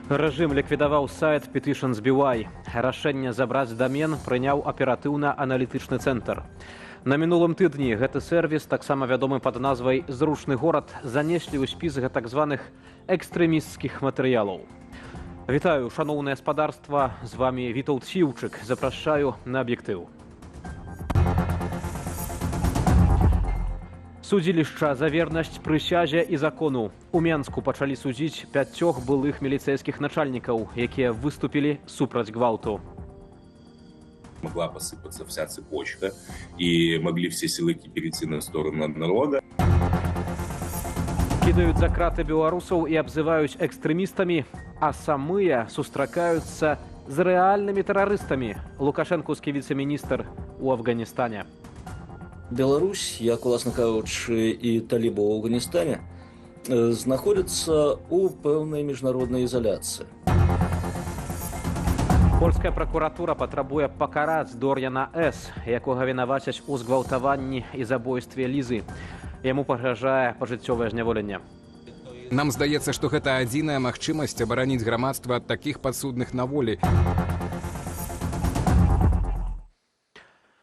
Рэжым ліквідаваў сайт Petitions BY. Рашэнне забраць дамен прыняў аператыўна-аналітычны цэнтр. На мінулым тыдні гэты сервіс, таксама вядомы пад назвай «Зручны горад», занеслі ў спіс так званых экстрэмісцкіх матэрыялаў. Вітаю, шаноўнае спадарства, з вами Вітаўт Сіўчык. Запрашаю на аб'ектыў. Судзілішча за вернасць прысязе і закону. У Менску пачалі судзіць 5 былых міліцэйскіх начальнікаў, якія выступілі супраць гвалту. Могла посыпаться вся цепочка, и могли все силовики перейти на сторону народа. Кидаюць за краты беларусаў і абзываюць экстрэмістамі, а самыя сустракаюцца з рэальнымі тэрарыстамі. Лукашэнкаўскі віцэ-міністр у Афганістане. Беларусь, як уласна кажучы, і талібы ў Афганістане, знаходзяцца ў пэўнай міжнароднай ізаляцыі. Польская пракуратура патрабуе пакараць Дор'яна С., якога вінавацяць у згвалтаванні і забойстве Лізы. Яму пагражае пажыццёвае зняволенне. Нам здаецца, што гэта адзіная магчымасць абараніць грамадства ад такіх падсудных на волі.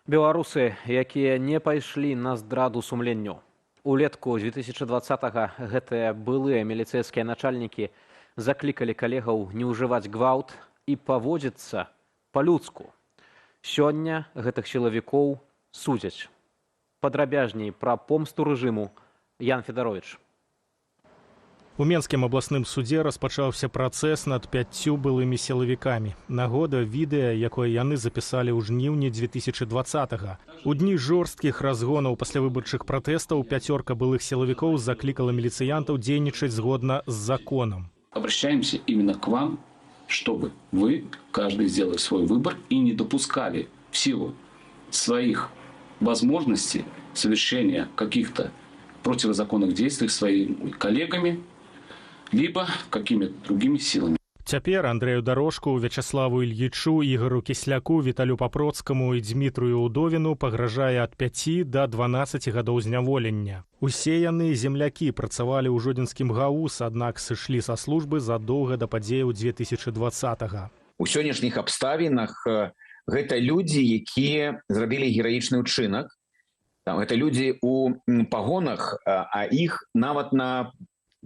Беларусы, якія не пайшлі на здраду сумленню. Улетку 2020-го гэтыя былыя міліцэйскія начальнікі заклікалі калегаў не ўжываць гвалт і паводзіцца па-людску. Сёння гэтых сілавікоў судзяць. Падрабязней пра помсту рэжыму Ян Федарович. У Менскім абласным судзе распачаўся працэс над 5 былымі сілавікамі. Нагода відэа, якое яны запісалі ў жніўні 2020-го. У дні жорсткіх разгонаў паслявыбарчых пратэстаў 5 былых сілавікоў заклікала міліцыянтаў дзейнічаць згодна з законам. Обращаемся именно к вам, чтобы вы, каждый, сделали свой выбор и не допускали в силу своих возможностей совершения каких-то противозаконных действий своими коллегами, либо какими-то другими силами. Цяпер Андрэю Дарожку, Вячаславу Ільічу, Ігору Кісляку, Віталю Папроцкаму і Дзмітрыю Удовіну пагражае ад 5 да 12 гадоў зняволення. Усе яны землякі працавалі ў Жодзінскім ГАУС, аднак сышлі са службы задоўга да падзеяў 2020-го. У сённяшніх абставінах гэта людзі, якія зрабілі гераічны ўчынак. Гэта людзі у пагонах, а іх нават на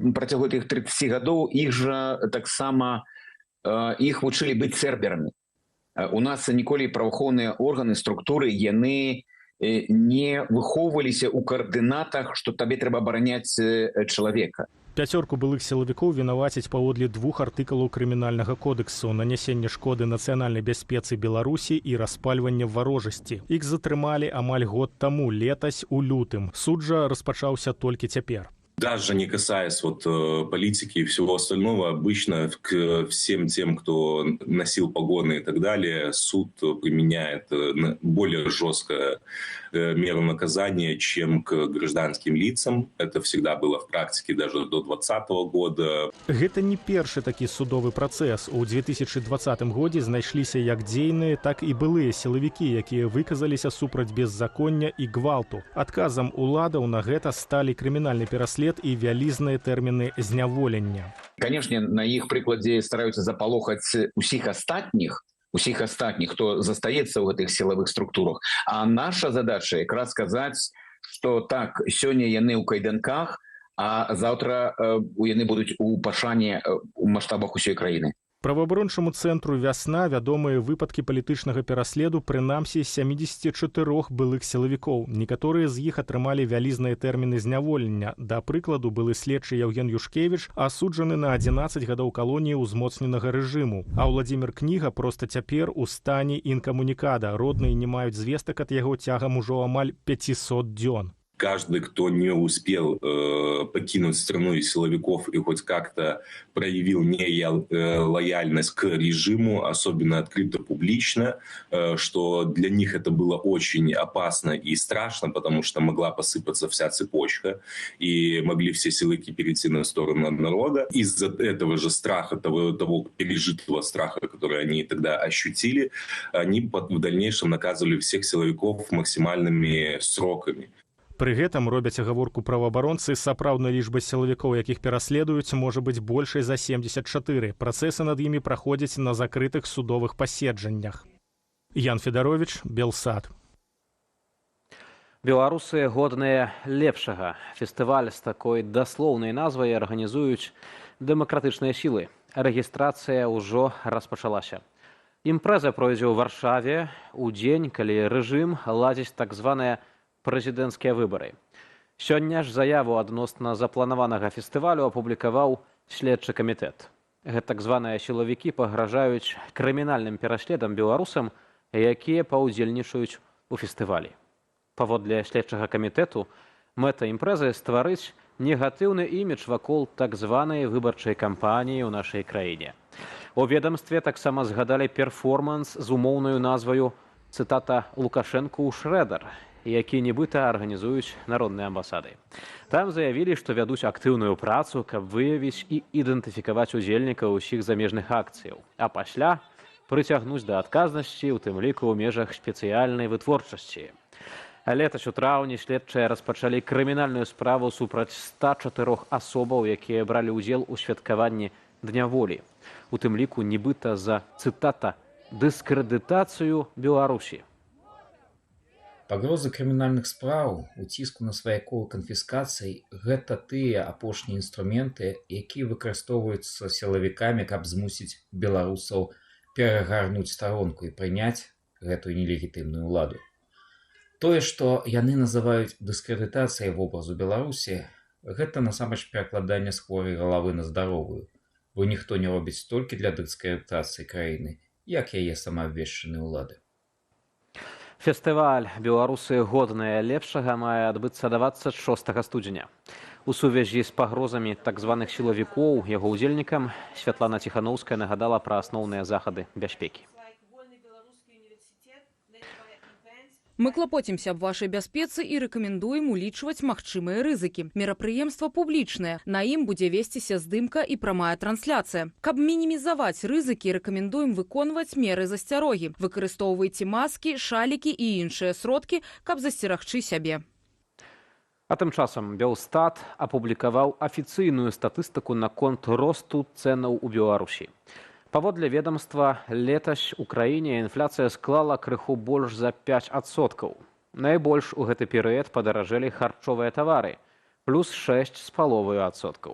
працягу тых 30 гадоў іх жа таксама іх вучылі быць церберамі. У нас ніколі праваахоўныя органы, структуры, яны не выхоўваліся ў каардынатах, што табе трэба абараняць чалавека. 5 былых сілавікоў вінавацяць паводле 2 артыкулаў крымінальнага кодэксу: нанясенне шкоды нацыянальнай бяспецы Беларусі і распальванне варожасці. Іх затрымалі амаль год таму, летась у лютым. Суд жа распачаўся толькі цяпер. Даже не касаясь политики и всего остального, обычно к всем тем, кто носил погоны и так далее, суд применяет более жесткую меру наказания, чем к гражданским лицам. Это всегда было в практике даже до 2020 года. Гэта не першы такі судовы працэс. У 2020 годзе знайшліся як дзейныя, так і былыя сілавікі, якія выказаліся супраць беззаконня і гвалту. Адказам уладаў на гэта сталі крымінальны пераслед і вялізныя тэрміны зняволення. Конечно, на іх прыкладзе стараюцца запалохаць усіх астатніх, хто застаецца ў гэтых сілавых структурах. А наша задача якраз сказаць, што так, сёння яны ў кайданках, а заўтра яны будуць у пашане ў маштабах усёй краіны. Праваабарончаму цэнтру «Вясна» вядомыя выпадкі палітычнага пераследу прынамсі 74 былых сілавікоў. Некаторыя з іх атрымалі вялізныя тэрміны зняволення. Да прыкладу, былы следчы Яўген Юшкевіч асуджаны на 11 гадоў калоніі ўзмоцненага рэжыму. А Владзімір Кніга проста цяпер у стане інкамунікада. Родныя не маюць звестак ад яго цягам ужо амаль 500 дзён. Каждый, кто не успел покинуть страну из силовиков и хоть как-то проявил нелояльность к режиму, особенно открыто, публично, что для них это было очень опасно и страшно, потому что могла посыпаться вся цепочка, и могли все силовики перейти на сторону народа. Из-за этого же страха, того пережитого страха, который они тогда ощутили, они в дальнейшем наказывали всех силовиков максимальными сроками. Пры гэтым робяць агаворку праваабаронцы, сапраўдная лічба сілавікоў, якіх пераследуюць, можа быць большай за 74. Працэсы над імі праходзяць на закрытых судовых паседжаннях. Ян Федарович, Белсад. Беларусы годныя лепшага. Фестываль з такой даслоўнай назвай арганізуюць дэмакратычныя сілы. Рэгістрацыя ўжо распачалася. Імпрэза пройдзе ў Варшаве ў дзень, калі рэжым ладзіць так званыя прэзідэнцкія выбары. Сёння ж заяву адносна запланаванага фестывалю апублікаваў следчы камітэт. Гэта так званыя сілавікі пагражаюць крымінальным пераследам беларусам, якія паўдзельнічаюць у фестывалі. Паводле следчага камітэту, мэта імпрэзы стварыць негатыўны імідж вакол так званай выбарчай кампаніі ў нашай краіне. У ведамстве таксама згадалі перформанс з умоўнаю назваю, цытата, «Лукашэнку ў шрэдар», які нібыта арганізуюць народныя амбасады. Там заявілі, што вядуць актыўную працу, каб выявіць і ідэнтыфікаваць удзельнікаў усіх замежных акцыяў, а пасля прыцягнуць да адказнасці, у тым ліку ў межах спецыяльнай вытворчасці. Летась у траўні следчыя распачалі крымінальную справу супраць 104 асобаў, якія бралі ўдзел у святкаванні Дня волі. У тым ліку нібыта за, цытата, «дыскрэдытацыю Беларусі». Пагрозы крымінальных спраў, уціску на сваякоў і канфіскацый – гэта тыя апошнія інструменты, якія выкарыстоўваюцца сілавікамі, каб змусіць беларусаў перагарнуць старонку і прыняць гэтую нелегітымную ўладу. Тое, што яны называюць дыскрэдытацыяй вобразу Беларусі, гэта насамрэч перакладанне з хворай галавы на здаровую, бо ніхто не робіць столькі для дыскрэдытацыі краіны, як яе самаабвешчаныя ўлады. Фестываль «Беларусы годныя лепшага» мае адбыцца 26 студзеня. У сувязі з пагрозамі так званых сілавікоў яго ўдзельнікам Святлана Ціхановская нагадала пра асноўныя захады бяспекі. Мы клапоцімся аб вашай бяспецы і рэкамендуем улічваць магчымыя рызыкі. Мерапрыемства публічнае, на ім будзе весціся здымка і прамая трансляцыя. Каб мінімізаваць рызыкі, рэкамендуем выконваць меры засцярогі. Выкарыстоўвайце маскі, шалікі і іншыя сродкі, каб засцерагчы сябе. А тым часам Белстат апублікаваў афіцыйную статыстыку наконт росту цэнаў у Беларусі. Паводле ведомства, летась у краіне інфляцыя склала крыху больш за 5%. Найбольш у гэты перыяд падаражэлі харчовыя тавары, плюс 6,5%.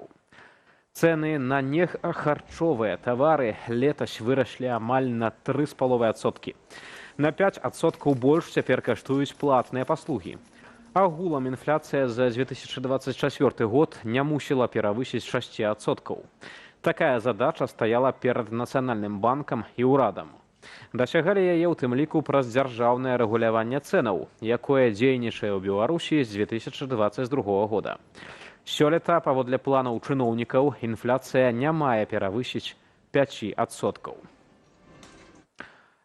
Цэны на нехарчовыя тавары летась выраслі амаль на 3,5%. На 5% больш цяпер каштуюць платныя паслугі. Агулам інфляцыя за 2024 год не мусіла перавысіць 6%. Такая задача стаяла перад Нацыянальным банкам і ўрадам. Дасягалі яе ў тым ліку праз дзяржаўнае рэгуляванне цэнаў, якое дзейнічае ў Беларусі з 2022 года. Сёлета, паводле планаў чыноўнікаў, інфляцыя не мае перавысіць 5%.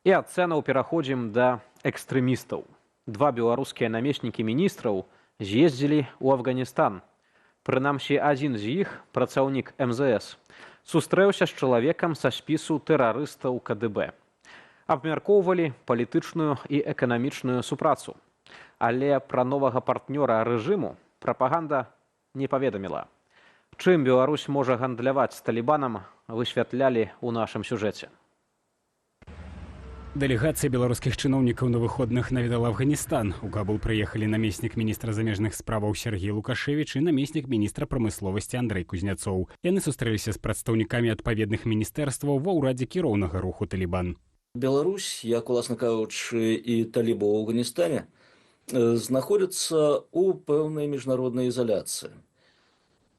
І ад цэнаў пераходзім да экстрэмістаў. Два беларускія намеснікі міністраў з'ездзілі ў Афганістан. Прынамсі, адзін з іх, працаўнік МЗС, сустрэўся з чалавекам са спісу тэрарыстаў КДБ. Абмяркоўвалі палітычную і эканамічную супрацу. Але пра новага партнёра рэжыму прапаганда не паведаміла. Чым Беларусь можа гандляваць з талібанам, высвятлялі ў нашым сюжэце. Дэлегацыя беларускіх чыноўнікаў на выходных наведала Афганістан. У Кабул прыехалі намеснік міністра замежных справаў Сергей Лукашевіч і намеснік міністра прамысловасці Андрэй Кузняцоў. Яны сустрэліся з прадстаўнікамі адпаведных міністэрстваў ва ўрадзе кіроўнага руху «Талібан». Беларусь, як, уласна кажучы, і талібаў у Афганістане, знаходзяцца ў пэўнай міжнароднай ізаляцыі.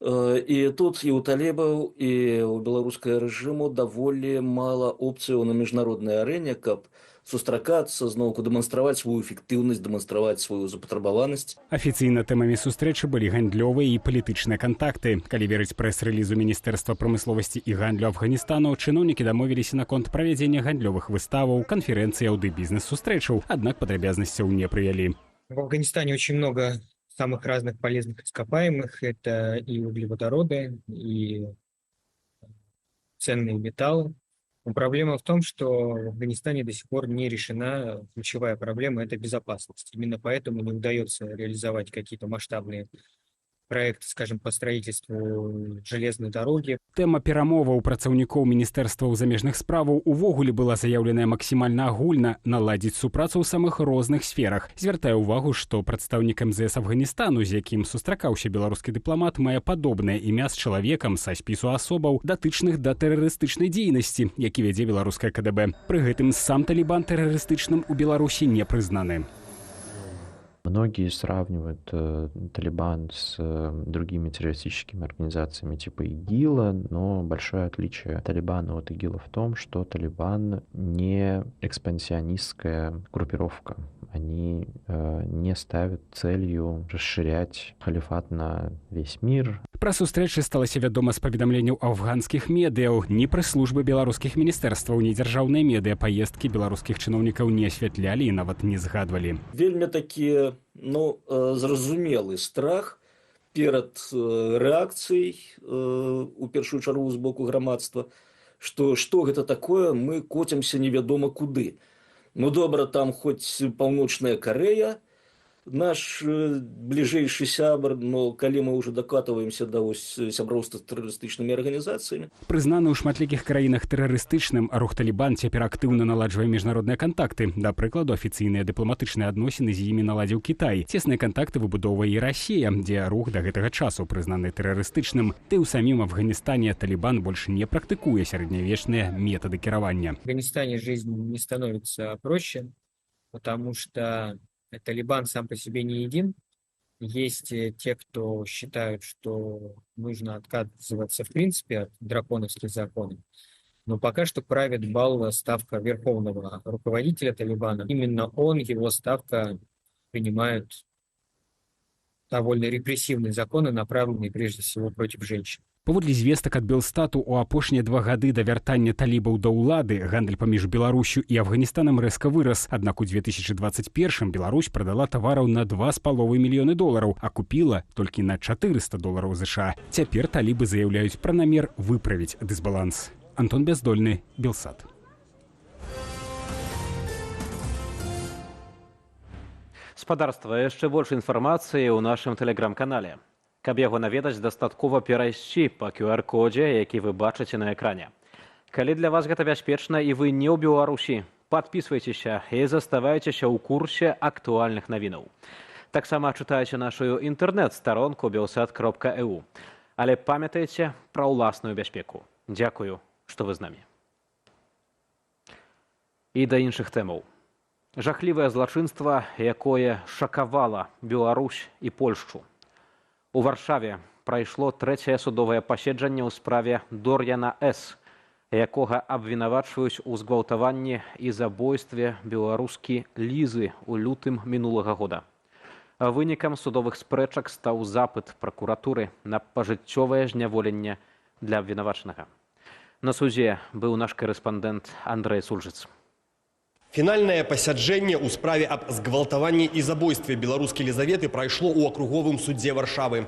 І тут і ў талібаў, і ў беларускага рэжыму даволі мала опцыяў на міжнароднай арэне, каб сустракацца, зноўку дэманстраваць сваю эфектыўнасць, дэманстраваць сваю запатрабаванасць. Афіцыйна тэмамі сустрэчы былі гандлёвыя і палітычныя кантакты. Калі верыць прэс-рэлізу Міністэрства прамысловасці і гандлю Афганістану, чыноўнікі дамовіліся наконт правядзення гандлёвых выставаў, канферэнцыяў ды бізнес-сустрэчаў, аднак падрабязнасцяў не прывялі. В Афганистане очень много самых разных полезных ископаемых. Это и углеводороды, и ценные металлы. Но проблема в том, что в Афганистане до сих пор не решена ключевая проблема – это безопасность. Именно поэтому не удается реализовать какие-то масштабные проекты, скажем, по строительству железной дороги. Тэма перамоваў працаўнікоў міністэрстваў замежных справаў увогуле была заяўленая максімальна агульна наладзіць супрацу ў самых розных сферах. Звяртае ўвагу, што прадстаўнік МЗС Афганістану, з якім сустракаўся беларускі дыпламат, мае падобнае імя з чалавекам са спісу асобаў, датычных да тэрарыстычнай дзейнасці, які вядзе беларускае КДБ. Пры гэтым сам Талібан тэрарыстычным у Беларусі не прызнаны. Многие сравнивают Талибан с другими террористическими организациями типа ИГИЛа, но большое отличие Талибана от ИГИЛа в том, что Талибан не экспансионистская группировка. Они не ставят целью расширять халифат на весь мир. Пра сустрэчы сталася вядома з паведамленняў афганскіх медыяў. Ні прэс-службы беларускіх міністэрстваў, ні дзяржаўныя медыа паездкі беларускіх чыноўнікаў не асвятлялі і нават не згадвалі. Вельмі такі, зразумелы страх перад рэакцыяй у першую чаргу з боку грамадства, што гэта такое, мы коцімся невядома куды. Добра, там хоць Паўночная Карэя, наш бліжэйшы сябар, но калі мы ўжо дакатваемся да сяброўства з тэрарыстычнымі арганізацыямі. Прызнаны ў шматлікіх краінах тэрарыстычным, рух Талібан цяпер актыўна наладжвае міжнародныя кантакты. Да прыкладу, афіцыйныя дыпламатычныя адносіны з імі наладзіў Кітай. Цесныя кантакты выбудоўвае і Расія, дзе рух да гэтага часу прызнаны тэрарыстычным. Ды ў самім Афганістане Талібан больш не практыкуе сярэднявечныя метады кіравання. В Афганистане жизнь не становится проще, потому что Талибан сам по себе не един. Есть те, кто считают, что нужно отказываться в принципе от драконовских законов. Но пока что правит бал ставка верховного руководителя Талибана. Именно он, его ставка, принимает довольно репрессивные законы, направленные прежде всего против женщин. Паводле звестак ад Белстату, у апошнія 2 гады да вяртання талібаў да ўлады гандаль паміж Беларусю і Афганістанам рэзка вырас. Аднак у 2021 Беларусь прадала тавараў на $2,5 мільёны, а купіла толькі на $400 США. Цяпер талібы заяўляюць пра намер выправіць дысбаланс. Антон Бяздольны, Белсат. Спадарства, яшчэ больш інфармацыі ў нашым тэлеграм-канале. Каб яго наведаць, дастаткова перайсці па QR-кодзе, які вы бачыце на экране. Калі для вас гэта бяспечна і вы не ў Беларусі, падпісвайцеся і заставайцеся ў курсе актуальных навінаў. Таксама чытайце нашу інтэрнэт-старонку belsat.eu. Але памятайце пра ўласную бяспеку. Дзякую, што вы з намі. І да іншых тэмаў. Жахлівае злачынства, якое шакавала Беларусь і Польшчу. У Варшаве прайшло 3-е судовае паседжанне ў справе Дор'яна С., якога абвінавачваюць у згвалтаванні і забойстве беларускі Лізы ў лютым мінулага года. Вынікам судовых спрэчак стаў запыт пракуратуры на пажыццёвае зняволенне для абвінавачанага. На судзе быў наш корэспандэнт Андрэй Сульжыц. Фінальнае пасяджэнне ў справе аб згвалтаванні і забойстве беларускай Лізаветы прайшло ў акруговым судзе Варшавы.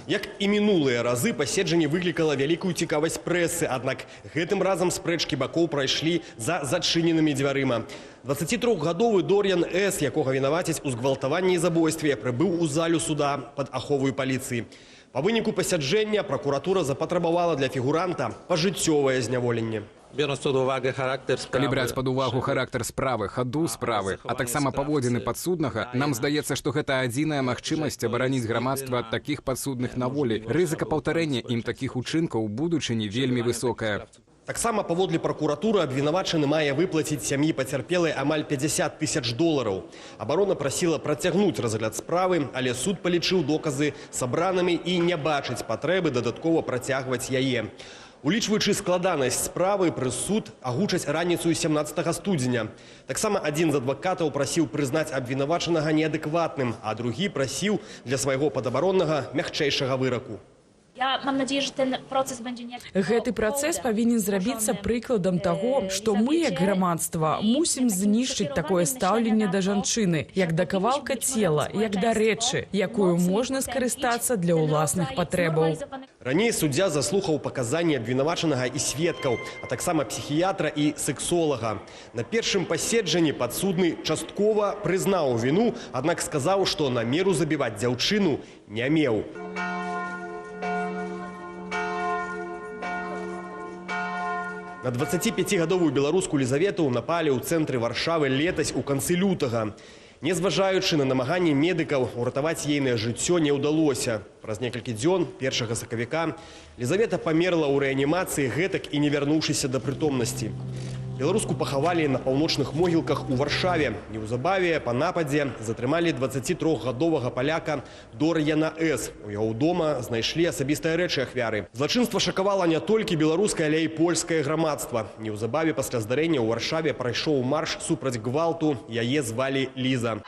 Як і мінулыя разы, паседжанне выклікала вялікую цікавасць прэсы, аднак гэтым разам спрэчкі бакоў прайшлі за зачыненымі дзвярыма. 23-гадовы Дор'ян С., якога вінавацяць у згвалтаванні і забойстве, прыбыў у залю суда пад аховаю паліцыі. Па выніку пасяджэння пракуратура запатрабавала для фігуранта пажыццёвае зняволенне. Калі браць пад увагу характар справы, хаду справы, а таксама паводзіны падсуднага, нам здаецца, што гэта адзіная магчымасць абараніць грамадства ад такіх падсудных на волі. Рызыка паўтарэння ім такіх учынкаў у будучыні вельмі высокая. Таксама паводле пракуратуры абвінавачаны мае выплаціць сям'і пацярпелай амаль $50 000. Абарона прасіла працягнуць разгляд справы, але суд палічыў доказы сабранымі і не бачыць патрэбы дадаткова працягваць яе. Улічваючы складанасць справы, прысуд агучаць раніцу 17 студзеня. Таксама адзін з адвакатаў прасіў прызнаць абвінавачанага неадэкватным, а другі прасіў для свайго падабароннага мякчэйшага выраку. Гэты працэс павінен зрабіцца прыкладам таго, што мы, як грамадства, мусім знішчыць такое стаўленне да жанчыны, як да кавалка цела, як да рэчы, якую можна скарыстацца для ўласных патрэбаў. Раней суддзя заслухаў паказанні абвінавачанага і сведкаў, а таксама псіхіятра і сэксолага. На першым паседжанні падсудны часткова прызнаў віну, аднак сказаў, што намеру забіваць дзяўчыну не меў. На 25-гадовую беларускую Лізавету напалі ў цэнтры Варшавы летась у канцы лютага. Незважаючы на намаганні медыкаў, уратаваць ейнае жыццё не ўдалося. Праз некалькі дзён 1 сакавіка Лізавета памерла ў рэанімацыі, гэтак і не вярнуўшыся да прытомнасці. Беларуску пахавалі на паўночных могілках у Варшаве. Неўзабаве па нападзе затрымалі 23-гадовага паляка Дор'яна С. У яго дома знайшлі асабістыя рэчы ахвяры. Злачынства шакавала не толькі беларускае, але і польскае грамадства. Неўзабаве пасля здарэння ў Варшаве прайшоў марш супраць гвалту. Яе звалі Ліза.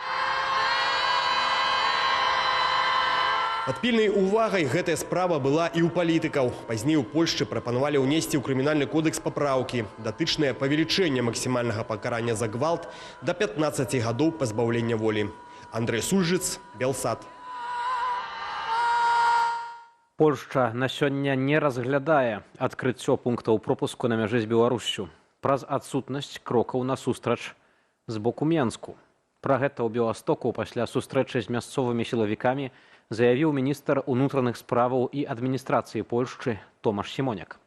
Пад пільнай увагай гэтая справа была і ў палітыкаў. Пазней у Польшчы прапанавалі ўнесці ў крымінальны кодекс папраўкі, датычныя павелічэння максімальнага пакарання за гвалт да 15 гадоў пазбаўлення волі. Андрэй Сульжыц, Белсат. Польшча на сёння не разглядае адкрыццё пунктаў пропуску на мяжы з Беларуссю праз адсутнасць крокаў насустрач з боку Менску. Пра гэта ў Беластоку пасля сустрэчы з мясцовымі сілавікамі заявіў міністр унутраных справаў і адміністрацыі Польшчы Томаш Сімоняк.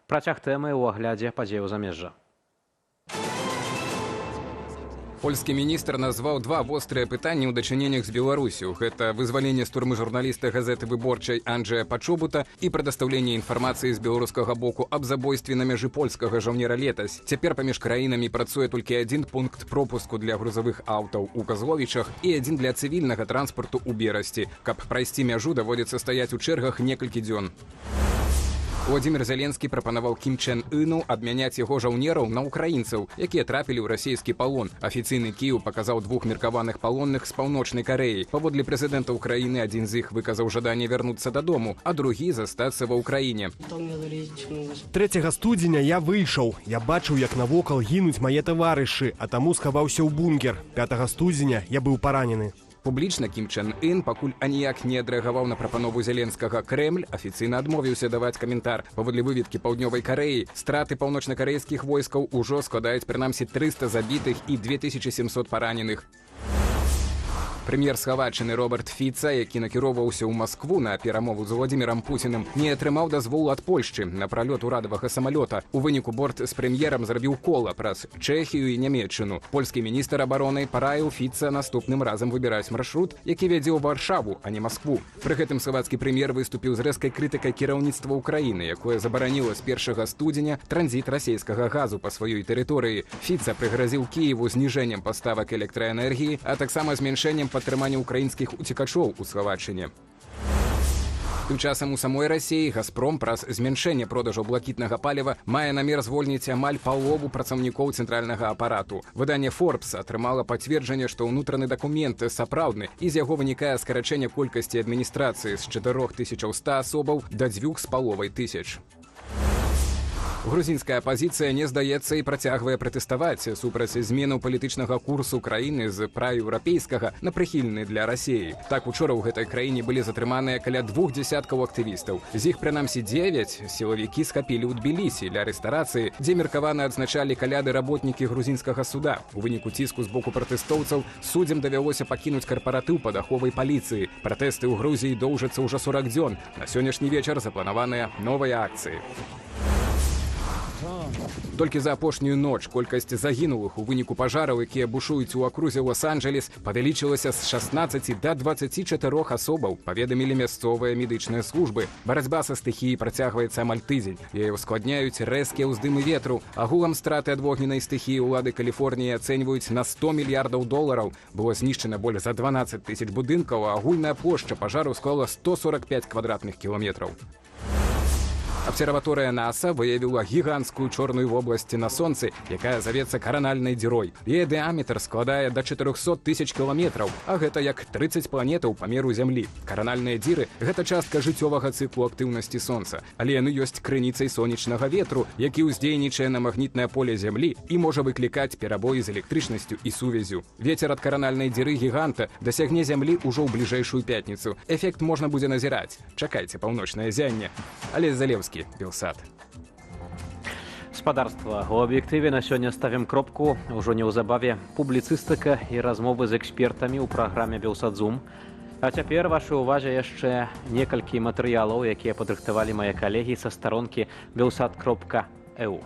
Працяг тэмы ў аглядзе падзеяў замежжа. Польскі міністр назваў два вострыя пытанні ў дачыненнях з Беларусю. Гэта вызваленне з турмы журналіста газеты «Выборчай» Анджэя Пачобута і прадастаўленне інфармацыі з беларускага боку аб забойстве на мяжы польскага жаўнера летась. Цяпер паміж краінамі працуе толькі адзін пункт пропуску для грузавых аўтаў у Казловічах і адзін для цывільнага транспарту ў Берасці. Каб прайсці мяжу, даводзіцца стаяць у чэргах некалькі дзён. Владимир Зеленскі прапанаваў Кім Чен Ыну абмяняць яго жаўнераў на украінцаў, якія трапілі ў расійскі палон. Афіцыйны Кіеў паказаў двух меркаваных палонных з паўночнай Карэі. Паводле прэзідэнта ўкраіны адзін з іх выказаў жаданне вярнуцца дадому, а другі застацца ва ўкраіне. 3 студзеня я выйшаў. Я бачыў, як навокал гінуць мае таварышы, а таму схаваўся ў бункер. 5 студзеня я быў паранены. Публічна Кім Чен Ын пакуль аніяк не адрэагаваў на прапанову Зеленскага. Крэмль афіцыйна адмовіўся даваць каментар. Паводле выведкі Паўднёвай Карэі, страты паўночнакарэйскіх войскаў ужо складаюць прынамсі 300 забітых і 2700 параненых. Прэм'ер Схаваччыны Роберт Фіца, які накіроўваўся ў Маскву на перамову з Владзімірам Пуцінам, не атрымаў дазволу ад Польшчы на пралёт урадавага самалёта. У выніку борт з прэм'ерам зрабіў кола праз Чэхію і Нямецчыну. Польскі міністр абароны параіў Фіца наступным разам выбіраць маршрут, які вядзе ў Варшаву, а не Маскву. Пры гэтым славацкі прэм'ер выступіў з рэзкай крытыкай кіраўніцтва ўкраіны, якое забараніла з 1 студзеня транзіт расійскага газу па сваёй тэрыторыі. Фіца прыгразіў Кіеву зніжэннем паставак электраэнергіі, а таксама зменшэннем падтрымання украінскіх уцекачоў у Славаччыне. Тым часам у самой Расіі «Газпром» праз змяншэнне продажу блакітнага паліва мае намер звольніць амаль палову працаўнікоў цэнтральнага апарату. Выданне «Форбс» атрымала пацверджанне, што ўнутраны дакумент сапраўдны, і з яго вынікае скарачэнне колькасці адміністрацыі з 4100 асобаў да 2500. Грузінская апазіцыя не здаецца і працягвае пратэставаць супраць зменаў палітычнага курсу краіны з праеўрапейскага на прыхільны для Расіі. Так, учора ў гэтай краіне былі затрыманыя каля 2 дзясяткаў актывістаў. З іх прынамсі 9 сілавікі схапілі ў Тбілісі ля рэстарацыі, дзе меркавана адзначалі каляды работнікі грузінскага суда. У выніку ціску з боку пратэстоўцаў суддзям давялося пакінуць карпаратыў пад аховай паліцыі. Пратэсты ў Грузіі доўжацца ўжо 40 дзён. На сённяшні вечар запланаваныя новыя акцыі. Толькі за апошнюю ноч колькасць загінулых у выніку пажараў, якія бушуюць у акрузе Лос-Анджелес, павялічылася з 16 да 24 асобаў, паведамілі мясцовыя медычныя службы. Барацьба са стыхіяй працягваецца амаль тыдзень. Яе ўскладняюць рэзкія ўздымы ветру. Агулам страты ад вогненнай стыхіі ўлады Каліфорніі ацэньваюць на $100 мільярдаў. Было знішчана больш за 12 000 будынкаў, а агульная плошча пажару склала 145 квадратных кіламетраў. Абсерваторыя НАСА выявіла гіганцкую чорную вобласць на сонцы, якая завецца каранальнай дзірой. Яе дыаметр складае да 400 тысяч кіламетраў, а гэта як 30 планетаў памеру Зямлі. Каранальныя дзіры – гэта частка жыццёвага цыклу актыўнасці сонца, але яны ёсць крыніцай сонечнага ветру, які ўздзейнічае на магнітнае поле Зямлі і можа выклікаць перабоі з электрычнасцю і сувязю. Вецер ад каранальнай дзіры гіганта дасягне Зямлі ўжо ў бліжэйшую пятніцу. Эфект можна будзе назіраць. Чакайце паўночнае зянне. Але Залевскі, Белсат. Спадарства. У аб'ектыве на сёння ставім кропку. Ужо неўзабаве публіцыстыка і размовы з экспертамі ў праграме «Белсат-Зум». А цяпер вашай увазе яшчэ некалькі матэрыялаў, якія падрыхтавалі мае калегі са старонкі belsat.eu.